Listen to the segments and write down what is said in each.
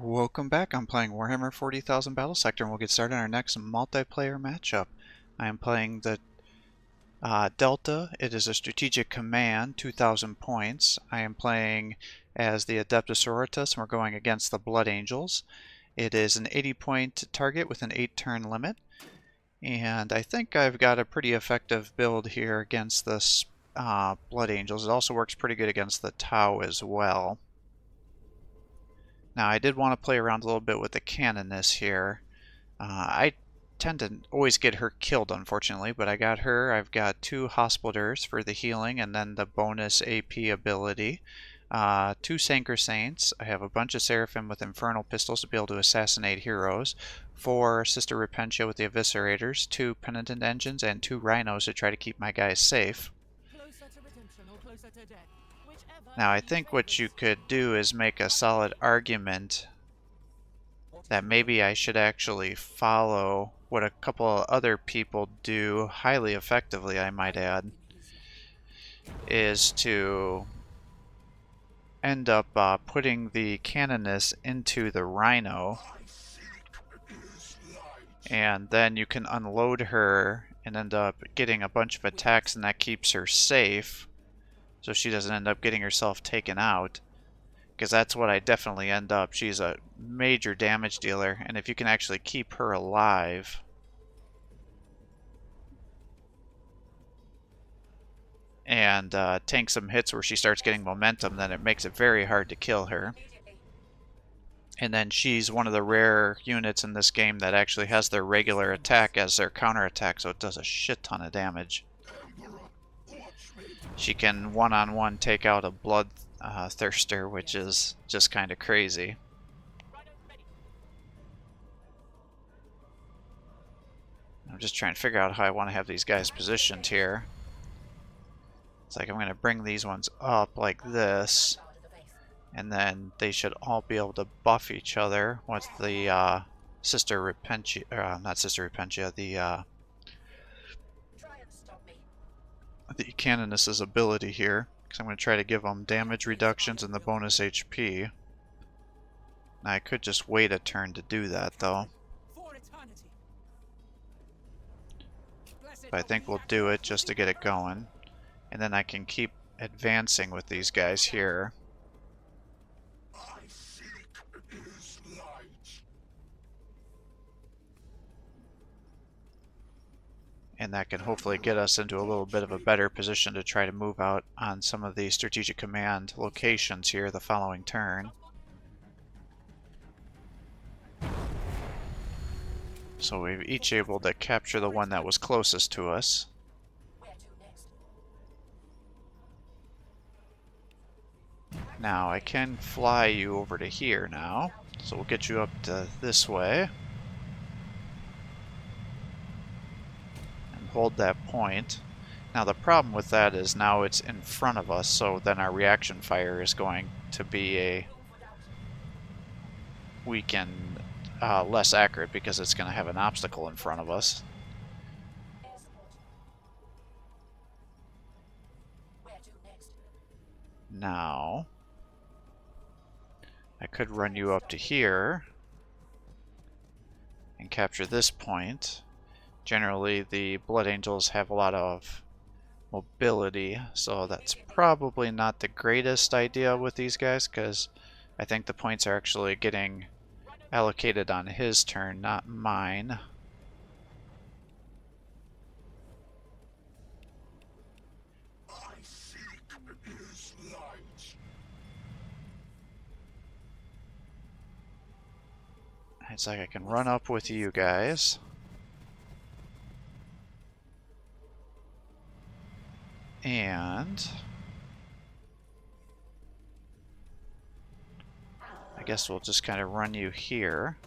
Welcome back. I'm playing Warhammer 40,000 Battlesector, and we'll get started on our next multiplayer matchup. I am playing the Delta. It is a strategic command, 2,000 points. I am playing as the Adepta Sororitas, and we're going against the Blood Angels. It is an 80-point target with an 8-turn limit, and I think I've got a pretty effective build here against the Blood Angels. It also works pretty good against the Tau as well. Now, I did want to play around a little bit with the Canoness here. I tend to always get her killed, unfortunately, but I got her. I've got 2 Hospiters for the healing and then the bonus AP ability. 2 Sanker Saints. I have a bunch of Seraphim with Infernal Pistols to be able to assassinate heroes. 4 Sister Repentia with the Eviscerators. 2 Penitent Engines and 2 Rhinos to try to keep my guys safe. Now, I think what you could do is make a solid argument that maybe I should actually follow what a couple of other people do highly effectively, I might add, is to end up putting the Canoness into the Rhino, and then you can unload her and end up getting a bunch of attacks, and that keeps her safe so she doesn't end up getting herself taken out, because that's what I definitely end up. She's a major damage dealer, and if you can actually keep her alive and tank some hits where she starts getting momentum, then it makes it very hard to kill her. And then she's one of the rare units in this game that actually has their regular attack as their counter attack, so it does a shit ton of damage. She can one-on-one take out a blood thirster, which is just kind of crazy. I'm just trying to figure out how I want to have these guys positioned here. It's like I'm going to bring these ones up like this, and then they should all be able to buff each other with the Sister Repentia, not Sister Repentia, the Canoness's ability here, because I'm going to try to give them damage reductions and the bonus HP. Now, I could just wait a turn to do that, though. But I think we'll do it just to get it going. And then I can keep advancing with these guys here. And that can hopefully get us into a little bit of a better position to try to move out on some of the strategic command locations here the following turn. So we're each able to capture the one that was closest to us. Now I can fly you over to here now, so we'll get you up to this way. Hold that point. Now the problem with that is now it's in front of us, so then our reaction fire is going to be less accurate because it's going to have an obstacle in front of us. Now I could run you up to here and capture this point. Generally, the Blood Angels have a lot of mobility, so that's probably not the greatest idea with these guys, because I think the points are actually getting allocated on his turn, not mine. It's like I can run up with you guys. And I guess we'll just kind of run you here.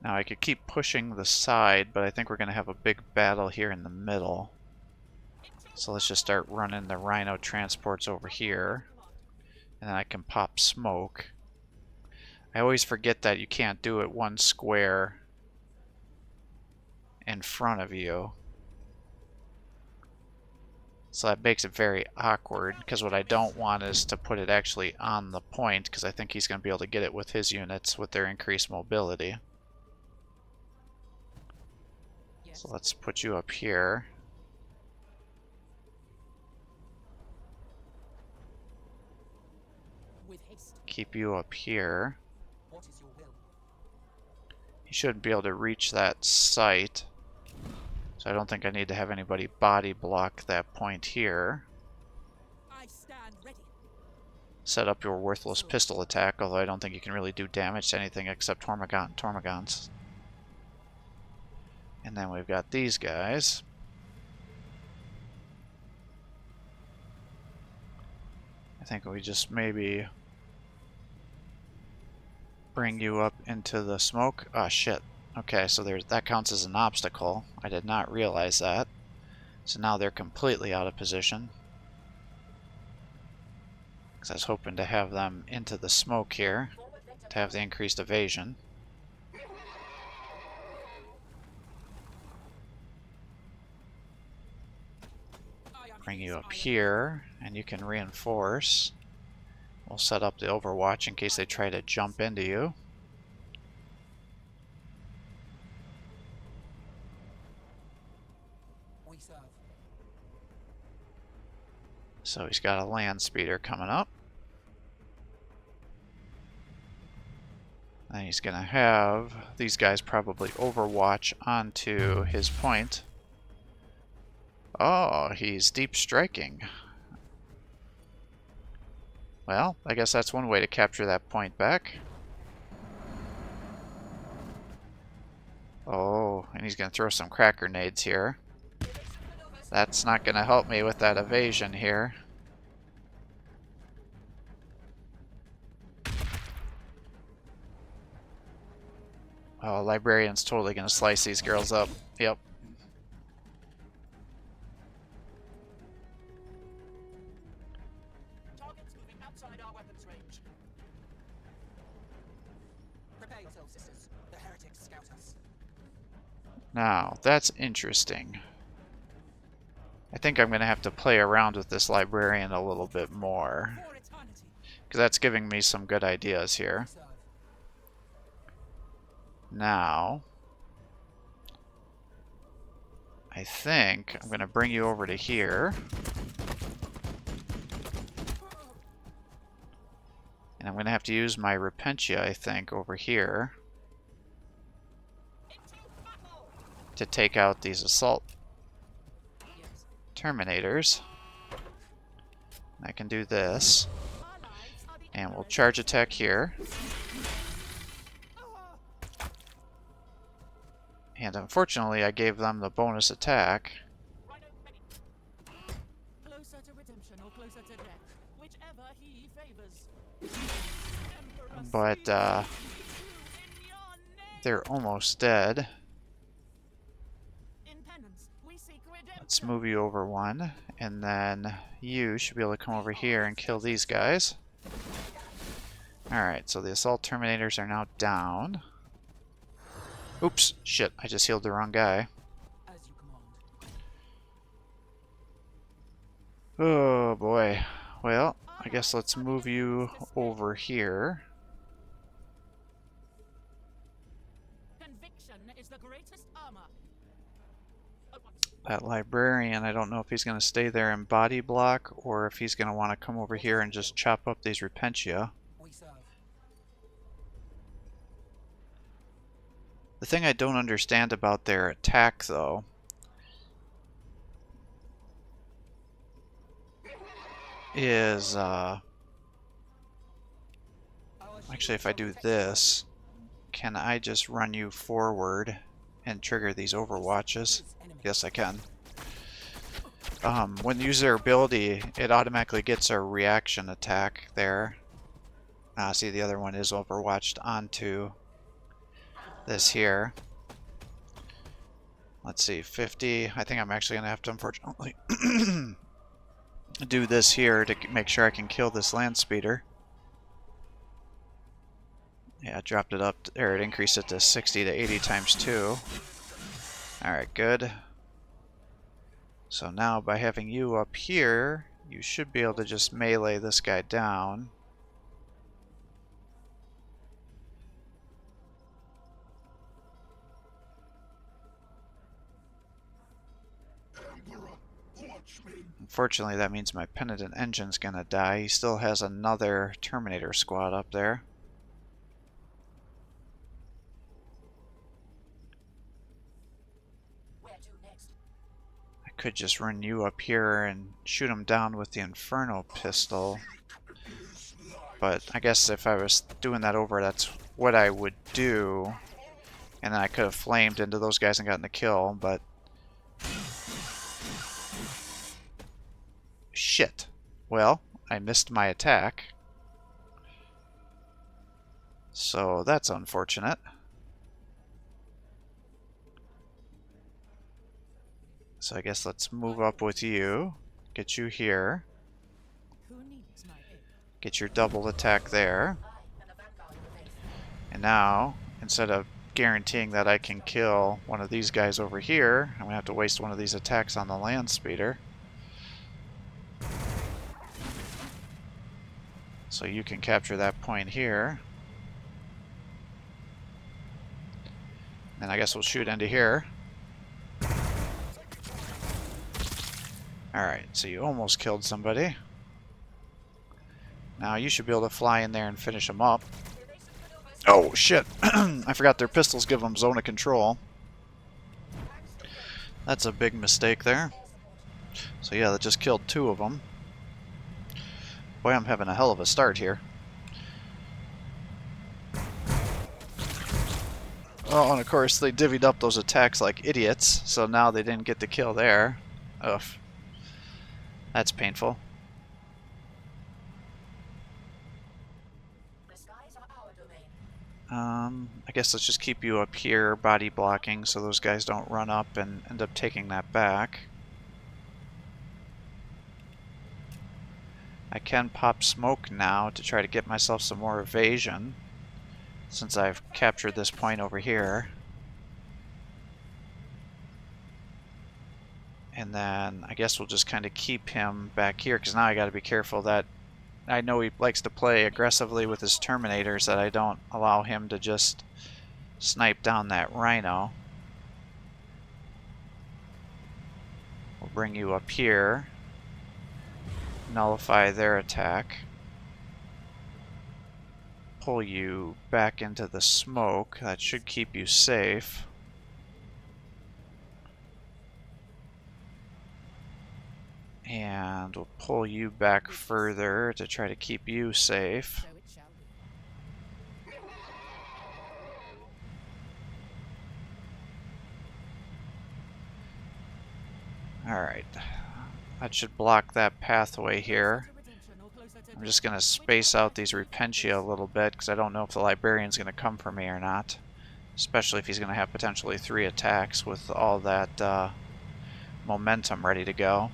Now I could keep pushing the side, but I think we're going to have a big battle here in the middle. So let's just start running the Rhino transports over here. And then I can pop smoke. I always forget that you can't do it one square in front of you. So that makes it very awkward, because what I don't want is to put it actually on the point, because I think he's going to be able to get it with his units with their increased mobility. So let's put you up here. Keep you up here. He shouldn't be able to reach that site. So I don't think I need to have anybody body block that point here. Set up your worthless pistol attack, although I don't think you can really do damage to anything except Tormagons. And then we've got these guys. I think we just maybe bring you up into the smoke. Ah, shit. Okay, so that counts as an obstacle. I did not realize that. So now they're completely out of position. Because I was hoping to have them into the smoke here to have the increased evasion. Bring you up here, and you can reinforce. We'll set up the overwatch in case they try to jump into you. So he's got a land speeder coming up. And he's going to have these guys probably overwatch onto his point. Oh, he's deep striking. Well, I guess that's one way to capture that point back. Oh, and he's going to throw some crack grenades here. That's not going to help me with that evasion here. Oh, Librarian's totally going to slice these girls up. Yep. Targets moving outside our weapons range. Prepare yourselves, sisters. The heretics scout us. Now, that's interesting. I think I'm going to have to play around with this Librarian a little bit more. Because that's giving me some good ideas here. Now, I think I'm going to bring you over to here. And I'm going to have to use my Repentia, I think, over here to take out these assault Terminators. I can do this. And we'll charge attack here. And unfortunately, I gave them the bonus attack. Closer to redemption or closer to death, whichever he favors. But they're almost dead. Let's move you over one, and then you should be able to come over here and kill these guys. Alright, so the assault terminators are now down. Oops, shit, I just healed the wrong guy. Oh boy. Well, I guess let's move you over here. Conviction is the greatest armor. That Librarian, I don't know if he's going to stay there in body block or if he's going to want to come over here and just chop up these Repentia. The thing I don't understand about their attack, though, is, actually if I do this, can I just run you forward and trigger these overwatches? Yes, I can. When you use their ability, it automatically gets a reaction attack there. See, the other one is overwatched onto this here. Let's see, 50. I think I'm actually going to have to, unfortunately, do this here to make sure I can kill this land speeder. Yeah, I dropped it up, or it increased it to 60 to 80 times 2. Alright, good. So now by having you up here, you should be able to just melee this guy down. Unfortunately, that means my Penitent Engine's gonna die. He still has another Terminator squad up there. Where to next? I could just run you up here and shoot him down with the Inferno pistol. But I guess if I was doing that over, that's what I would do. And then I could have flamed into those guys and gotten the kill, but... Shit. Well, I missed my attack. So that's unfortunate. So I guess let's move up with you. Get you here. Who needs my aid? Get your double attack there. And now, instead of guaranteeing that I can kill one of these guys over here, I'm going to have to waste one of these attacks on the land speeder. So you can capture that point here. And I guess we'll shoot into here. Alright, so you almost killed somebody. Now you should be able to fly in there and finish them up. Oh, shit. I forgot their pistols give them zone of control. That's a big mistake there. So yeah, that just killed 2 of them. Boy, I'm having a hell of a start here. Oh, and of course they divvied up those attacks like idiots, so now they didn't get the kill there. Ugh. That's painful. I guess let's just keep you up here, body blocking, so those guys don't run up and end up taking that back. I can pop smoke now to try to get myself some more evasion, since I've captured this point over here. And then I guess we'll just kind of keep him back here, because now I got to be careful that I know he likes to play aggressively with his Terminators, that I don't allow him to just snipe down that Rhino. We'll bring you up here. Nullify their attack. Pull you back into the smoke. That should keep you safe. And we'll pull you back further to try to keep you safe. So it shall be. Alright. That should block that pathway here. I'm just going to space out these Repentia a little bit, because I don't know if the Librarian's going to come for me or not. Especially if he's going to have potentially 3 attacks with all that momentum ready to go.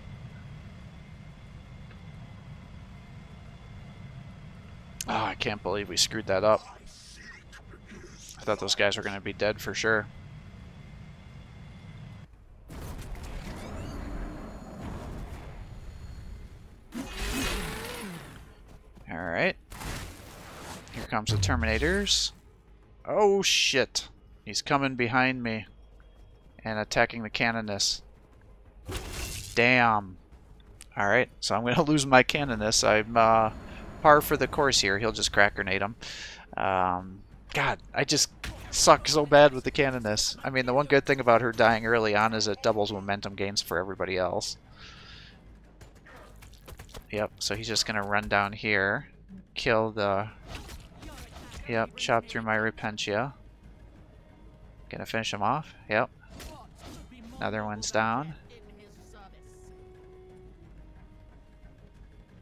Oh, I can't believe we screwed that up. I thought those guys were going to be dead for sure. Alright. Here comes the Terminators. Oh shit. He's coming behind me and attacking the Canoness. Damn. Alright, so I'm going to lose my Canoness. I'm par for the course here. He'll just crack grenade him. God, I just suck so bad with the Canoness. I mean, the one good thing about her dying early on is it doubles momentum gains for everybody else. Yep, so he's just going to run down here, kill the... Yep, chop through my Repentia. Gonna finish him off. Yep. Another one's down.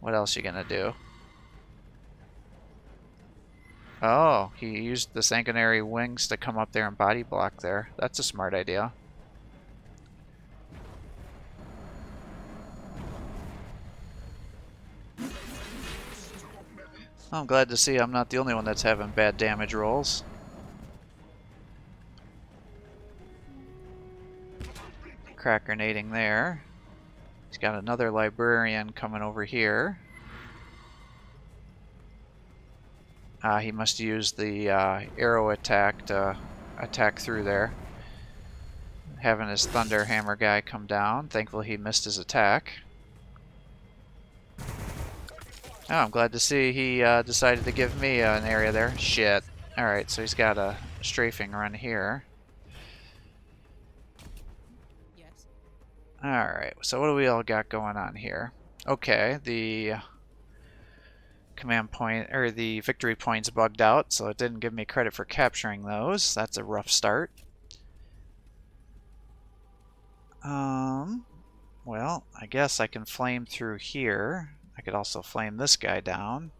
What else you gonna do? Oh, he used the sanguinary wings to come up there and body block there. That's a smart idea. I'm glad to see I'm not the only one that's having bad damage rolls. Crack grenading there. He's got another librarian coming over here. He must use the arrow attack to attack through there. Having his thunder hammer guy come down. Thankfully he missed his attack. Oh, I'm glad to see he decided to give me an area there. Shit. Alright, so he's got a strafing run here. Yes. Alright, so what do we all got going on here? Okay, the command point, or the victory points bugged out, so it didn't give me credit for capturing those. That's a rough start. Well, I guess I can flame through here. I could also flame this guy down,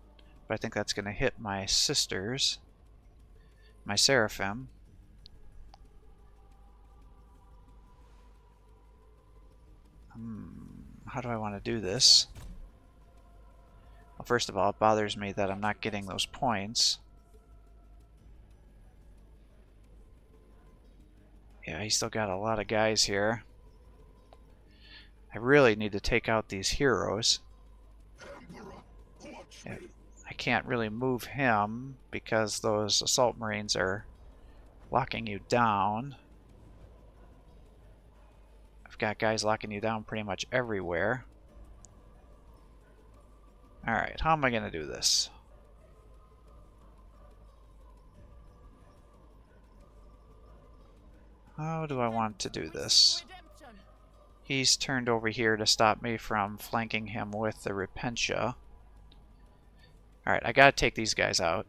but I think that's going to hit my sisters, my Seraphim. How do I want to do this? Well, first of all, it bothers me that I'm not getting those points. Yeah, he's still got a lot of guys here. I really need to take out these heroes. Yeah, I can't really move him because those assault marines are locking you down. I've got guys locking you down pretty much everywhere. Alright, how am I going to do this? How do I want to do this? He's turned over here to stop me from flanking him with the Repentia. Alright, I gotta take these guys out.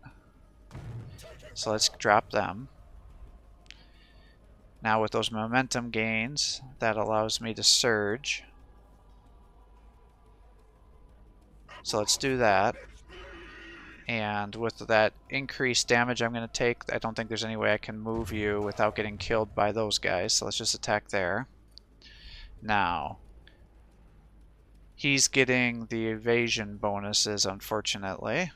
So let's drop them. Now with those momentum gains, that allows me to surge. So let's do that. And with that increased damage I'm going to take, I don't think there's any way I can move you without getting killed by those guys. So let's just attack there. Now, he's getting the evasion bonuses, unfortunately.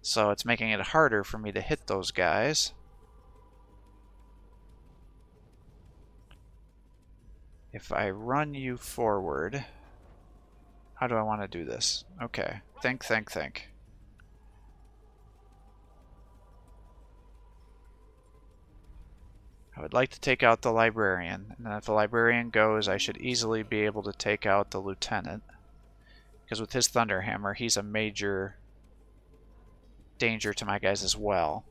So it's making it harder for me to hit those guys. If I run you forward, how do I want to do this? Okay, think. I would like to take out the librarian, and then if the librarian goes, I should easily be able to take out the lieutenant. Because with his thunder hammer, he's a major danger to my guys as well.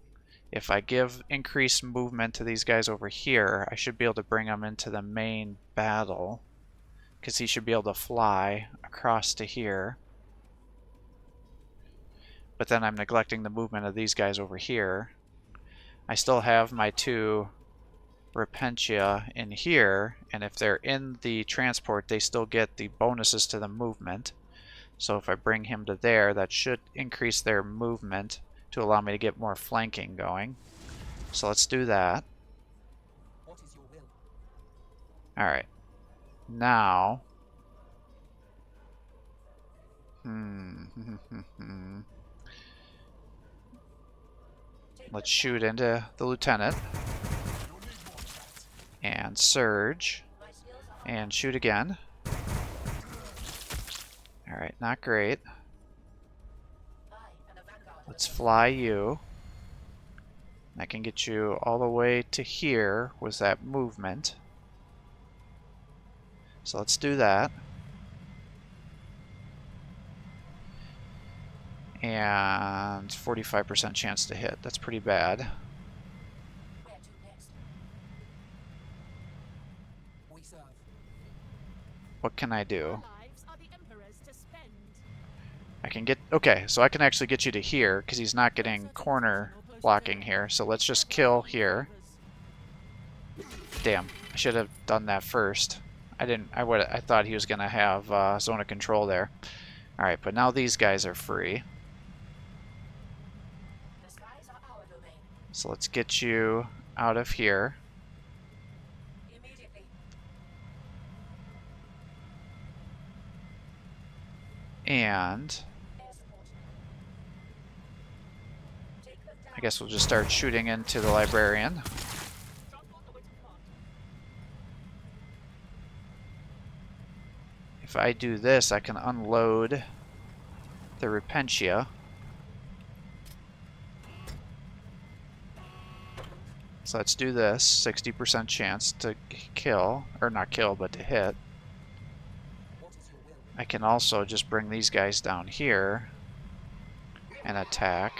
If I give increased movement to these guys over here, I should be able to bring them into the main battle, because he should be able to fly across to here. But then I'm neglecting the movement of these guys over here. I still have my two Repentia in here, and if they're in the transport, they still get the bonuses to the movement. So if I bring him to there, that should increase their movement to allow me to get more flanking going. So let's do that. What is your will? Alright. Now... let's shoot into the lieutenant. And surge. And shoot again. Alright, not great. Let's fly you. I can get you all the way to here with that movement. So let's do that. And 45% chance to hit. That's pretty bad. Where to next? We serve. What can I do? Lives are the Emperor's to spend. I can get... okay, so I can actually get you to here, because he's not getting corner blocking here. So let's just kill here. Damn, I should have done that first. I thought he was going to have zone of control there. Alright, but now these guys are free. The skies are our domain. So let's get you out of here. Immediately. And I guess we'll just start shooting into the librarian. If I do this, I can unload the Repentia. So let's do this. 60% chance to kill, or not kill, but to hit. I can also just bring these guys down here and attack.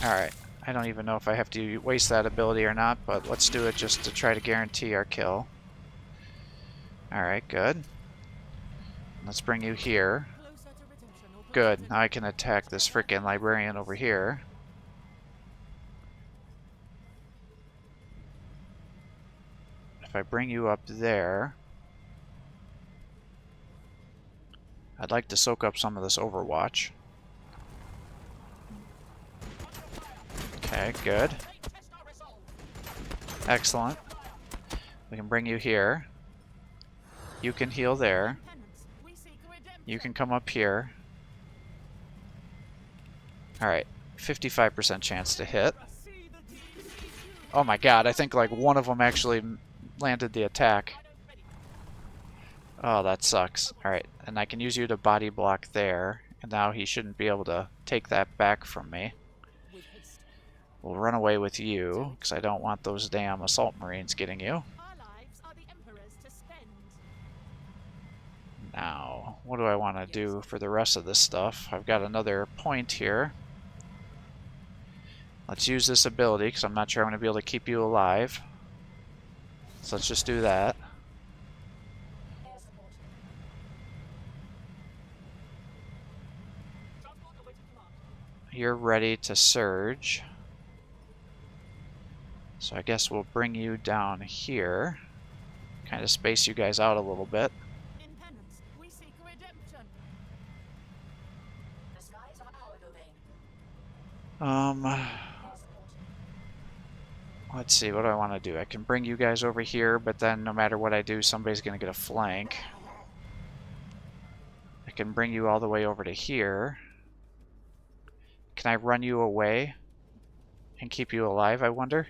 Alright, I don't even know if I have to waste that ability or not, but let's do it just to try to guarantee our kill. Alright, good. Let's bring you here. Good, now I can attack this frickin' librarian over here. If I bring you up there, I'd like to soak up some of this Overwatch. Okay, good. Excellent. We can bring you here. You can heal there. You can come up here. Alright, 55% chance to hit. Oh my god, I think like one of them actually landed the attack. Oh, that sucks. Alright, and I can use you to body block there, and now he shouldn't be able to take that back from me. We'll run away with you, because I don't want those damn assault marines getting you. Now, what do I want to do for the rest of this stuff? I've got another point here. Let's use this ability, because I'm not sure I'm going to be able to keep you alive. So let's just do that. You're ready to surge. So I guess we'll bring you down here. Kind of space you guys out a little bit. Let's see, what do I want to do? I can bring you guys over here, but then no matter what I do, somebody's going to get a flank. I can bring you all the way over to here. Can I run you away and keep you alive, I wonder?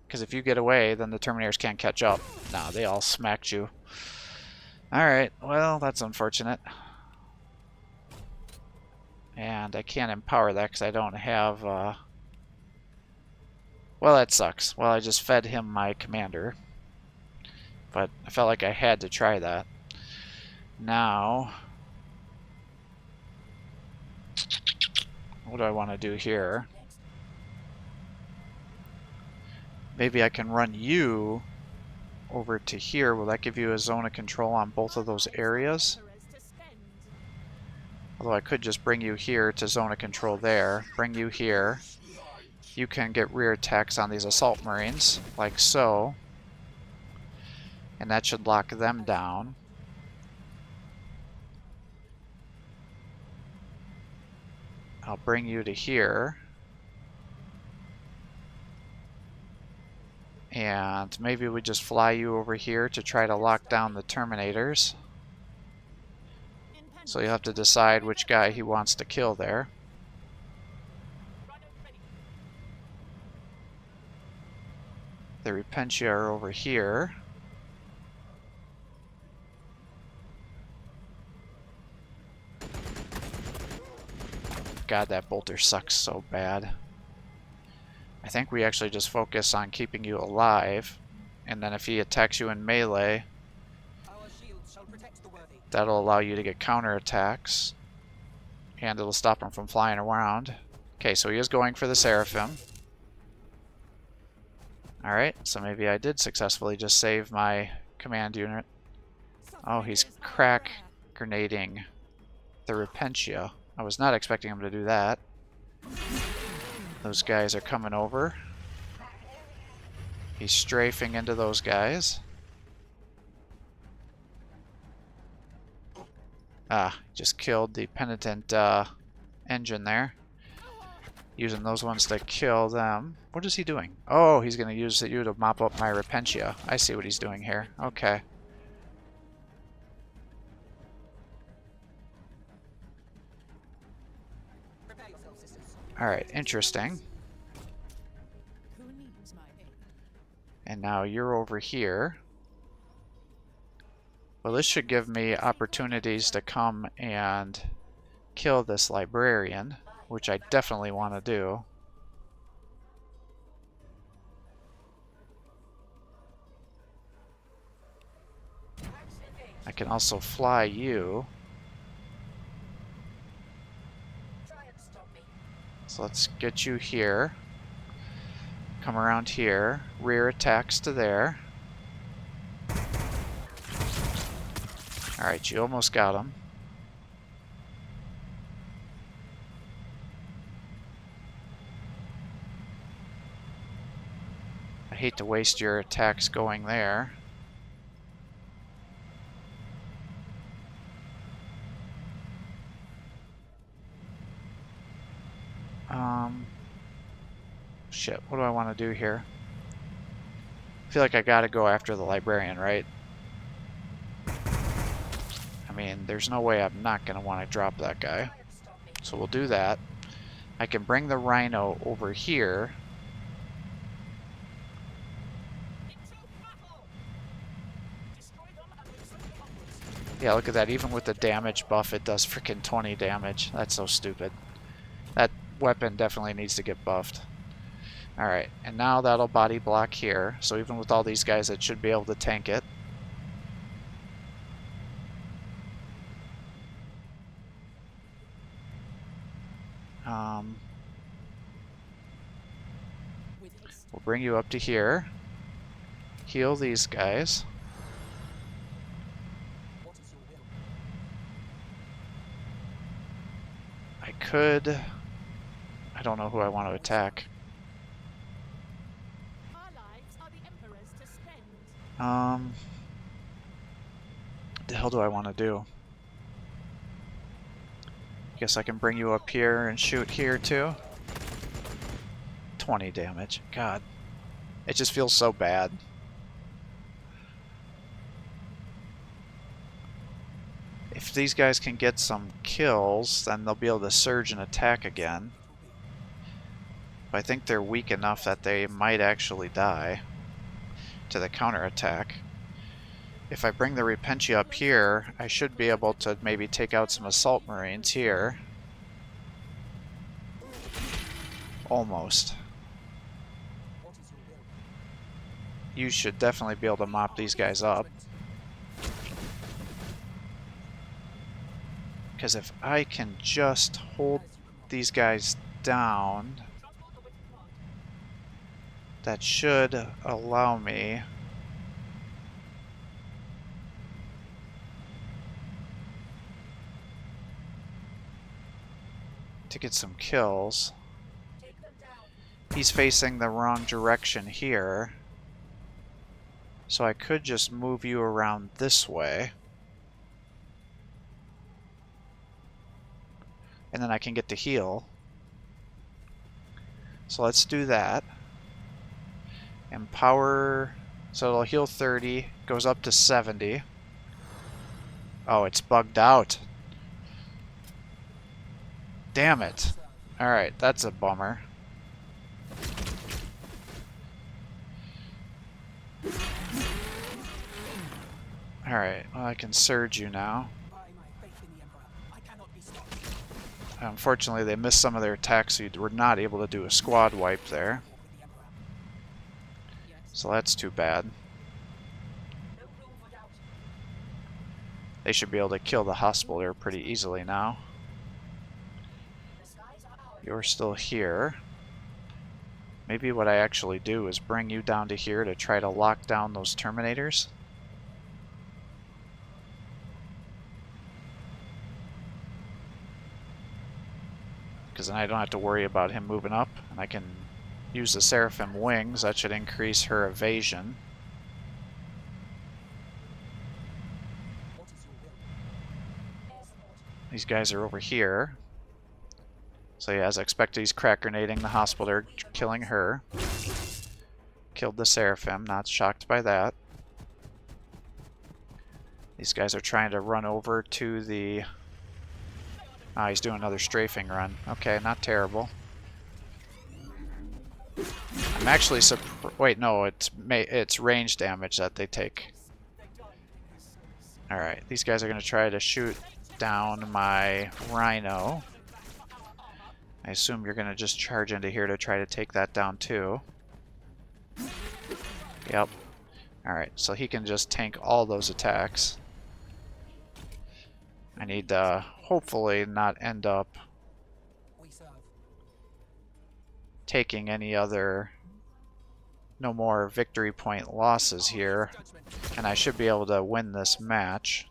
Because if you get away, then the Terminators can't catch up. Nah, they all smacked you. Alright, well, that's unfortunate. And I can't empower that because I don't have... Well, that sucks. Well, I just fed him my commander. But I felt like I had to try that. Now... what do I want to do here? Maybe I can run you over to here. Will that give you a zone of control on both of those areas? Although I could just bring you here to zone of control there. Bring you here. You can get rear attacks on these assault marines, like so. And that should lock them down. I'll bring you to here. And maybe we just fly you over here to try to lock down the Terminators. So you'll have to decide which guy he wants to kill there. The Repentia are over here. God, that bolter sucks so bad. I think we actually just focus on keeping you alive, and then if he attacks you in melee, that'll allow you to get counterattacks, and it'll stop him from flying around. Okay, so he is going for the Seraphim. Alright, so maybe I did successfully just save my command unit. Oh, he's crack grenading the Repentia. I was not expecting him to do that. Those guys are coming over. He's strafing into those guys. Ah, just killed the penitent engine there. Using those ones to kill them. What is he doing? Oh, he's going to use you to mop up my Repentia. I see what he's doing here. Okay. Alright, interesting. And now you're over here. Well, this should give me opportunities to come and kill this librarian, which I definitely want to do. I can also fly you. So let's get you here. Come around here. Rear attacks to there. Alright, you almost got him. I hate to waste your attacks going there. Shit, what do I want to do here? I feel like I gotta go after the librarian, right? I mean, there's no way I'm not gonna want to drop that guy. So we'll do that. I can bring the rhino over here. Yeah, look at that. Even with the damage buff, it does freaking 20 damage. That's so stupid. That weapon definitely needs to get buffed. Alright, and now that'll body block here. So even with all these guys, it should be able to tank it. We'll bring you up to here. Heal these guys. I could... I don't know who I want to attack. What the hell do I want to do? Guess I can bring you up here and shoot here too. 20 damage. God. It just feels so bad. If these guys can get some kills, then they'll be able to surge and attack again. But I think they're weak enough that they might actually die to the counterattack. If I bring the Repentia up here, I should be able to maybe take out some Assault Marines here. Almost. You should definitely be able to mop these guys up. Because if I can just hold these guys down, that should allow me to get some kills. He's facing the wrong direction here, so I could just move you around this way. And then I can get to heal. So let's do that. Empower, so it'll heal 30, goes up to 70. Oh, it's bugged out. Damn it. Alright, that's a bummer. Alright, well I can surge you now. Unfortunately, they missed some of their attacks, so you were not able to do a squad wipe there. So that's too bad. They should be able to kill the hospital pretty easily now. You're still here. Maybe what I actually do is bring you down to here to try to lock down those Terminators. Because then I don't have to worry about him moving up, and I can use the Seraphim wings. That should increase her evasion. These guys are over here. So yeah, as expected, he's crack grenading the hospital. They're killing her. Killed the Seraphim, not shocked by that. These guys are trying to run over to the... Ah, he's doing another strafing run. Okay, not terrible. I'm actually wait, no, it's range damage that they take. Alright, these guys are going to try to shoot down my rhino. I assume you're going to just charge into here to try to take that down too. Yep. Alright, so he can just tank all those attacks. I need to hopefully not end up taking any other... no more victory point losses here. And I should be able to win this match.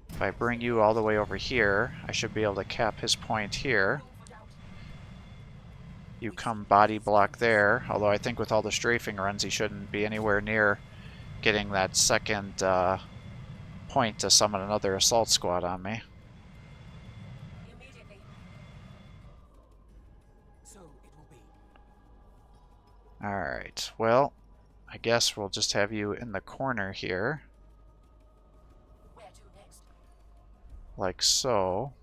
If I bring you all the way over here, I should be able to cap his point here. You come body block there, although I think with all the strafing runs he shouldn't be anywhere near getting that second point to summon another assault squad on me. Alright, well, I guess we'll just have you in the corner here. Like so.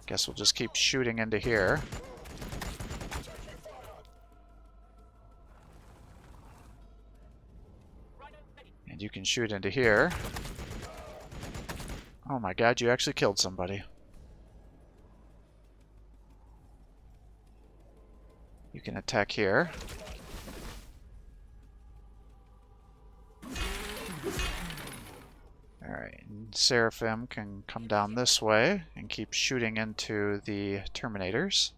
Guess we'll just keep shooting into here. And you can shoot into here. Oh my god, you actually killed somebody. You can attack here. Alright, Seraphim can come down this way and keep shooting into the Terminators.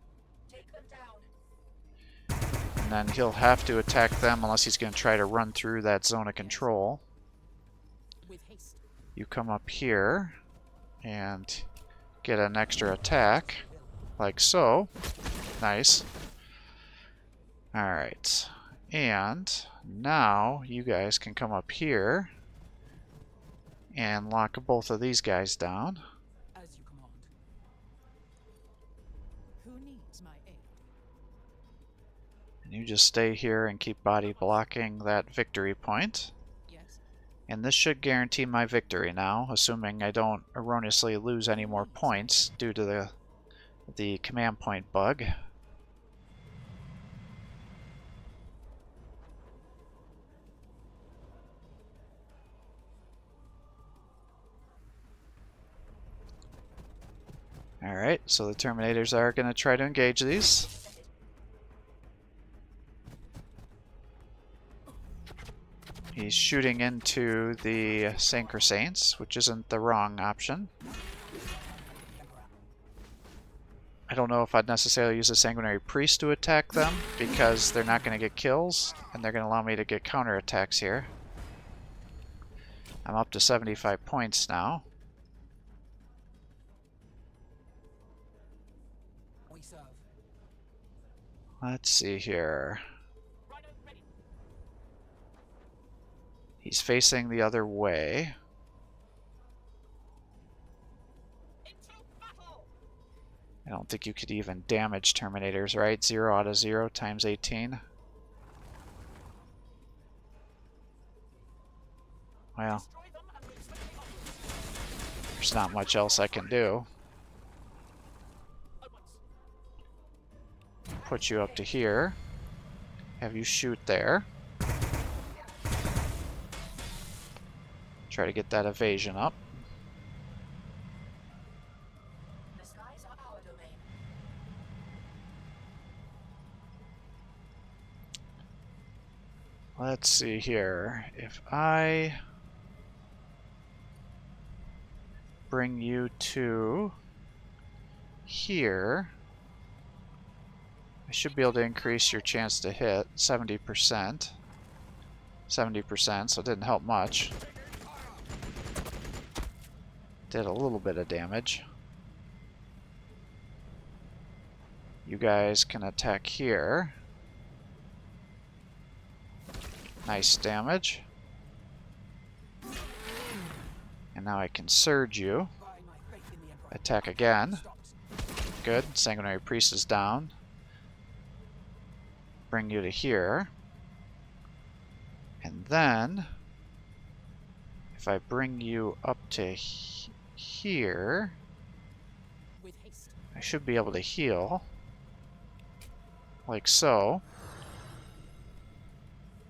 And then he'll have to attack them unless he's going to try to run through that zone of control. You come up here and get an extra attack, like so. Nice. Alright, and now you guys can come up here and lock both of these guys down. As you command. Who needs my aid? And you just stay here and keep body blocking that victory point. Yes. And this should guarantee my victory now, assuming I don't erroneously lose any more points due to the command point bug. Alright, so the Terminators are going to try to engage these. He's shooting into the Saints, which isn't the wrong option. I don't know if I'd necessarily use a Sanguinary Priest to attack them, because they're not going to get kills, and they're going to allow me to get counterattacks here. I'm up to 75 points now. Let's see here. He's facing the other way. I don't think you could even damage Terminators, right? 0 out of 0 times 18. Well, there's not much else I can do. Put you up to here. Have you shoot there. Try to get that evasion up. The skies are our domain. Let's see here. If I bring you to here, I should be able to increase your chance to hit 70%. 70%, so it didn't help much. Did a little bit of damage. You guys can attack here. Nice damage. And now I can surge you. Attack again. Good. Sanguinary Priest is down. Bring you to here. And then, if I bring you up to here, With haste. I should be able to heal. Like so.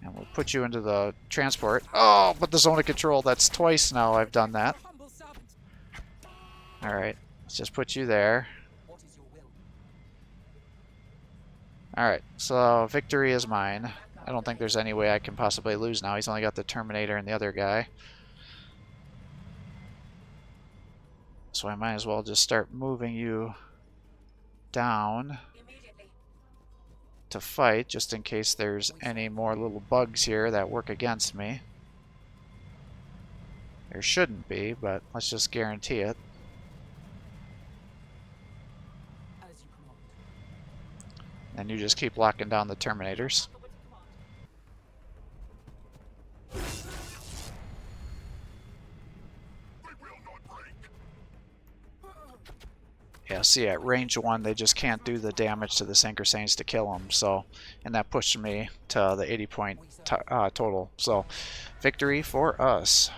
And we'll put you into the transport. Oh, but the zone of control, that's twice now I've done that. Your humble servant. Alright, let's just put you there. What is your will? Alright, so victory is mine. I don't think there's any way I can possibly lose now. He's only got the Terminator and the other guy. So I might as well just start moving you down Immediately. to fight, just in case there's any more little bugs here that work against me. There shouldn't be, but let's just guarantee it. As you command. And you just keep locking down the Terminators. Yeah, see, at range 1, they just can't do the damage to the Sanker Saints to kill them. So, and that pushed me to the 80 point total. So, victory for us.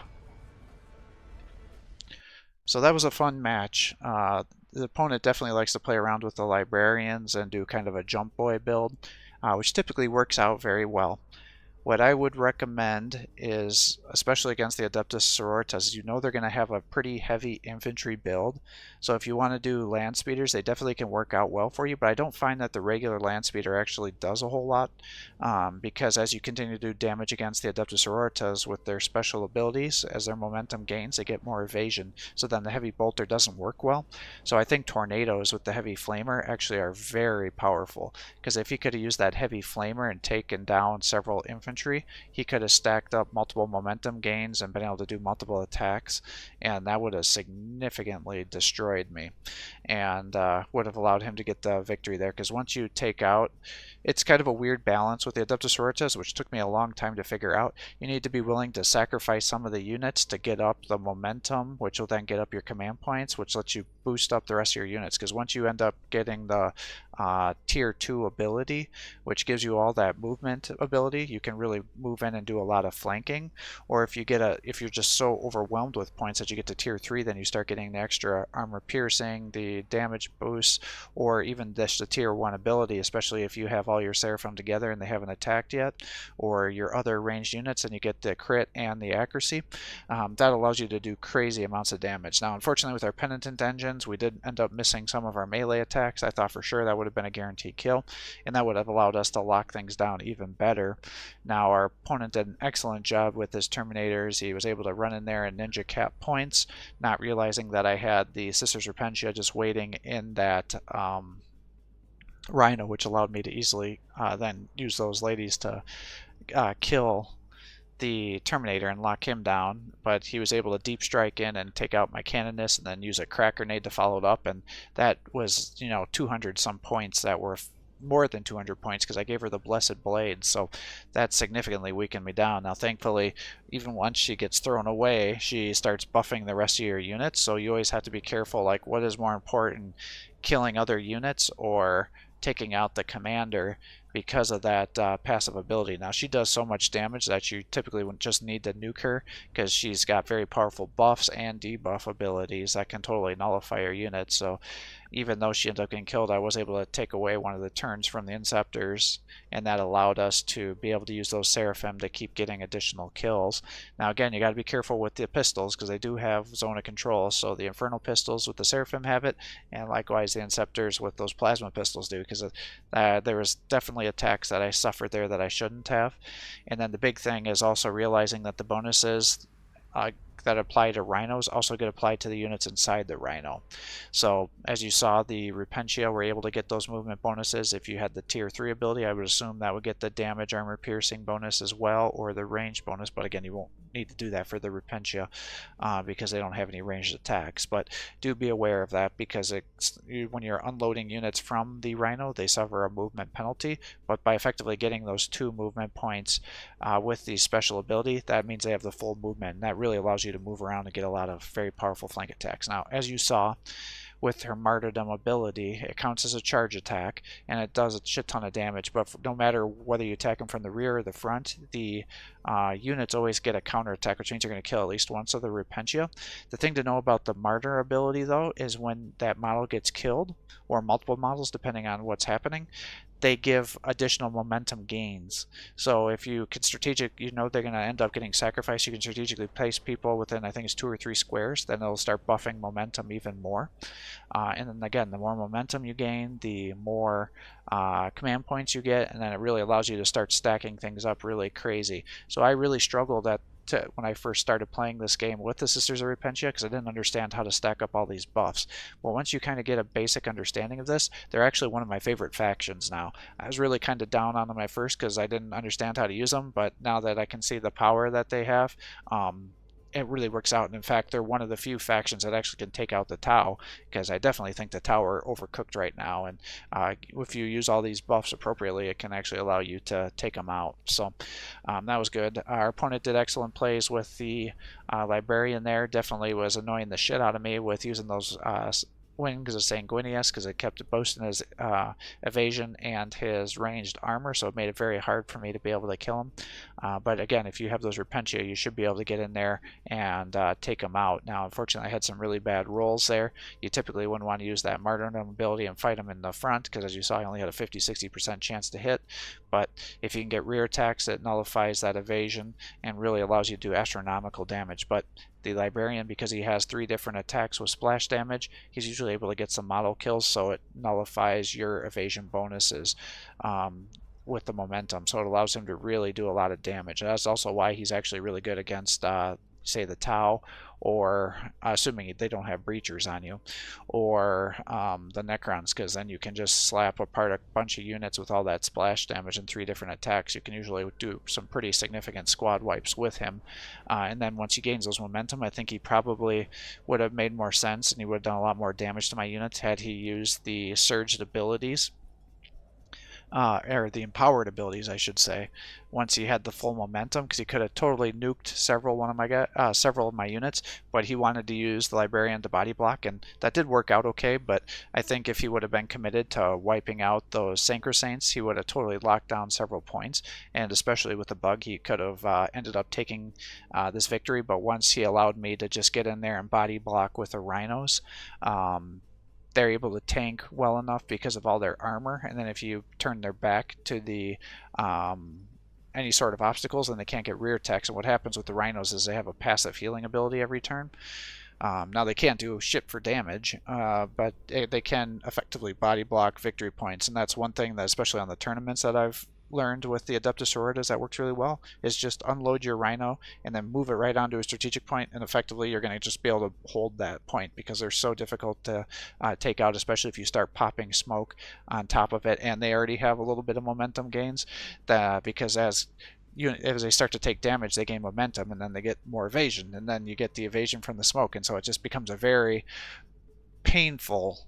So that was a fun match. The opponent definitely likes to play around with the librarians and do kind of a jump boy build, which typically works out very well. What I would recommend is, especially against the Adepta Sororitas, you know they're going to have a pretty heavy infantry build. So if you want to do land speeders, they definitely can work out well for you, but I don't find that the regular land speeder actually does a whole lot, because as you continue to do damage against the Adepta Sororitas with their special abilities, as their momentum gains, they get more evasion. So then the heavy bolter doesn't work well. So I think tornadoes with the heavy flamer actually are very powerful, because if he could have used that heavy flamer and taken down several infantry, he could have stacked up multiple momentum gains and been able to do multiple attacks, and that would have significantly destroyed me and would have allowed him to get the victory there. Because once you take out, it's kind of a weird balance with the Adepta Sororitas, which took me a long time to figure out. You need to be willing to sacrifice some of the units to get up the momentum, which will then get up your command points, which lets you boost up the rest of your units. Because once you end up getting the tier 2 ability, which gives you all that movement ability, you can really move in and do a lot of flanking. Or if you're just so overwhelmed with points that you get to tier 3, then you start getting the extra armor piercing, the damage boost, or even the tier 1 ability, especially if you have all your Seraphim together and they haven't attacked yet, or your other ranged units, and you get the crit and the accuracy. That allows you to do crazy amounts of damage. Now, unfortunately, with our Penitent engines, we did end up missing some of our melee attacks. I thought for sure that would have been a guaranteed kill, and that would have allowed us to lock things down even better. Now, our opponent did an excellent job with his Terminators. He was able to run in there and ninja cap points, not realizing that I had the Sisters Repentia just waiting in that Rhino, which allowed me to easily then use those ladies to kill the Terminator and lock him down. But he was able to deep strike in and take out my Canonist and then use a crack grenade to follow it up, and that was, 200 some points that were more than 200 points because I gave her the Blessed Blade, so that significantly weakened me down. Now thankfully, even once she gets thrown away, she starts buffing the rest of your units, so you always have to be careful, like what is more important, killing other units or taking out the commander, because of that passive ability. Now she does so much damage that you typically would just need to nuke her, because she's got very powerful buffs and debuff abilities that can totally nullify your units. So even though she ended up getting killed, I was able to take away one of the turns from the Inceptors, and that allowed us to be able to use those Seraphim to keep getting additional kills. Now again, you got to be careful with the pistols, because they do have zone of control. So the Infernal pistols with the Seraphim have it, and likewise the Inceptors with those plasma pistols do, because there was definitely attacks that I suffered there that I shouldn't have. And then the big thing is also realizing that the bonuses that apply to Rhinos also get applied to the units inside the Rhino. So as you saw, the Repentia were able to get those movement bonuses. If you had the tier 3 ability, I would assume that would get the damage armor piercing bonus as well, or the range bonus, but again, you won't need to do that for the Repentia because they don't have any ranged attacks. But do be aware of that, because when you're unloading units from the Rhino, they suffer a movement penalty, but by effectively getting those 2 movement points with the special ability, that means they have the full movement, and that really allows you to move around and get a lot of very powerful flank attacks. Now, as you saw, with her Martyrdom ability. It counts as a charge attack, and it does a shit ton of damage, but no matter whether you attack them from the rear or the front, the units always get a counter attack, which means you're going to kill at least once of the Repentia. The thing to know about the Martyr ability, though, is when that model gets killed, or multiple models depending on what's happening, they give additional momentum gains. So if you can you know they're going to end up getting sacrificed, you can strategically place people within, I think it's 2 or 3 squares, then it'll start buffing momentum even more. And then again, the more momentum you gain, the more command points you get, and then it really allows you to start stacking things up really crazy. So I really struggled when I first started playing this game with the Sisters of Repentia, because I didn't understand how to stack up all these buffs. Well, once you kind of get a basic understanding of this, they're actually one of my favorite factions now. I was really kind of down on them at first because I didn't understand how to use them, but now that I can see the power that they have, it really works out. And in fact, they're one of the few factions that actually can take out the Tau, because I definitely think the Tau are overcooked right now, and if you use all these buffs appropriately, it can actually allow you to take them out. So that was good. Our opponent did excellent plays with the Librarian there. Definitely was annoying the shit out of me with using those wings of Sanguinius, because it kept boosting his evasion and his ranged armor, so it made it very hard for me to be able to kill him. But again, if you have those Repentia, you should be able to get in there and take them out. Now, unfortunately, I had some really bad rolls there. You typically wouldn't want to use that Martyrdom ability and fight them in the front, because as you saw, I only had a 50-60% chance to hit. But if you can get rear attacks, it nullifies that evasion and really allows you to do astronomical damage. But the Librarian, because he has 3 different attacks with splash damage, he's usually able to get some model kills, so it nullifies your evasion bonuses with the momentum. So it allows him to really do a lot of damage. And that's also why he's actually really good against say the Tau, or assuming they don't have breachers on you, or the Necrons, because then you can just slap apart a bunch of units with all that splash damage and 3 different attacks. You can usually do some pretty significant squad wipes with him, and then once he gains those momentum, I think he probably would have made more sense, and he would have done a lot more damage to my units had he used the surged abilities. Or the empowered abilities, I should say, once he had the full momentum, because he could have totally nuked several of my units, but he wanted to use the Librarian to body block, and that did work out okay. But I think if he would have been committed to wiping out those Synchrosaints, he would have totally locked down several points, and especially with the bug, he could have ended up taking this victory. But once he allowed me to just get in there and body block with the Rhinos, they're able to tank well enough because of all their armor, and then if you turn their back to the any sort of obstacles, then they can't get rear attacks. And what happens with the Rhinos is they have a passive healing ability every turn. Now they can't do shit for damage, but they can effectively body block victory points, and that's one thing that, especially on the tournaments, that I've learned with the Adepta Sororitas that works really well, is just unload your Rhino and then move it right onto a strategic point, and effectively you're going to just be able to hold that point, because they're so difficult to take out, especially if you start popping smoke on top of it. And they already have a little bit of momentum gains, because as they start to take damage, they gain momentum, and then they get more evasion, and then you get the evasion from the smoke, and so it just becomes a very painful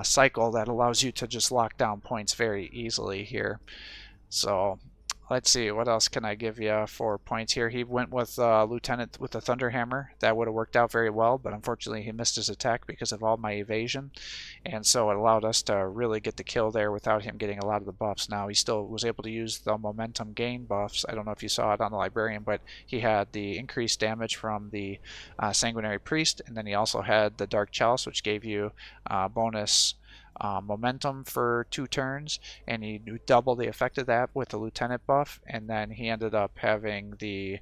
cycle that allows you to just lock down points very easily here. So let's see, what else can I give you for points here? He went with Lieutenant with the Thunderhammer. That would have worked out very well, but unfortunately he missed his attack because of all my evasion, and so it allowed us to really get the kill there without him getting a lot of the buffs. Now, he still was able to use the momentum gain buffs. I don't know if you saw it on the Librarian, but he had the increased damage from the Sanguinary Priest, and then he also had the Dark Chalice, which gave you bonus momentum for 2 turns, and he doubled the effect of that with the Lieutenant buff, and then he ended up having the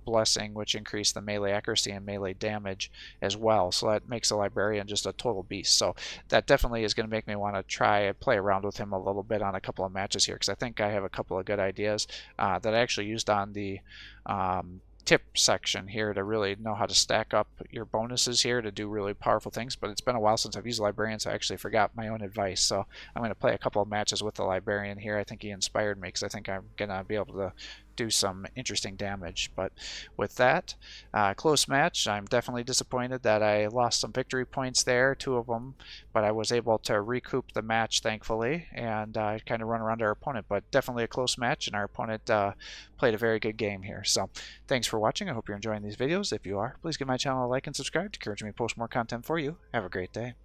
Blessing, which increased the melee accuracy and melee damage as well. So that makes the Librarian just a total beast. So that definitely is going to make me want to try and play around with him a little bit on a couple of matches here, because I think I have a couple of good ideas that I actually used on the tip section here to really know how to stack up your bonuses here to do really powerful things. But it's been a while since I've used Librarian, so I actually forgot my own advice. So I'm going to play a couple of matches with the Librarian here. I think he inspired me, because I think I'm going to be able to do some interesting damage. But with that, close match. I'm definitely disappointed that I lost some victory points there, 2 of them, but I was able to recoup the match, thankfully, and kind of run around our opponent. But definitely a close match, and our opponent played a very good game here. So thanks for watching. I hope you're enjoying these videos. If you are, please give my channel a like and subscribe to encourage me to post more content for you. Have a great day.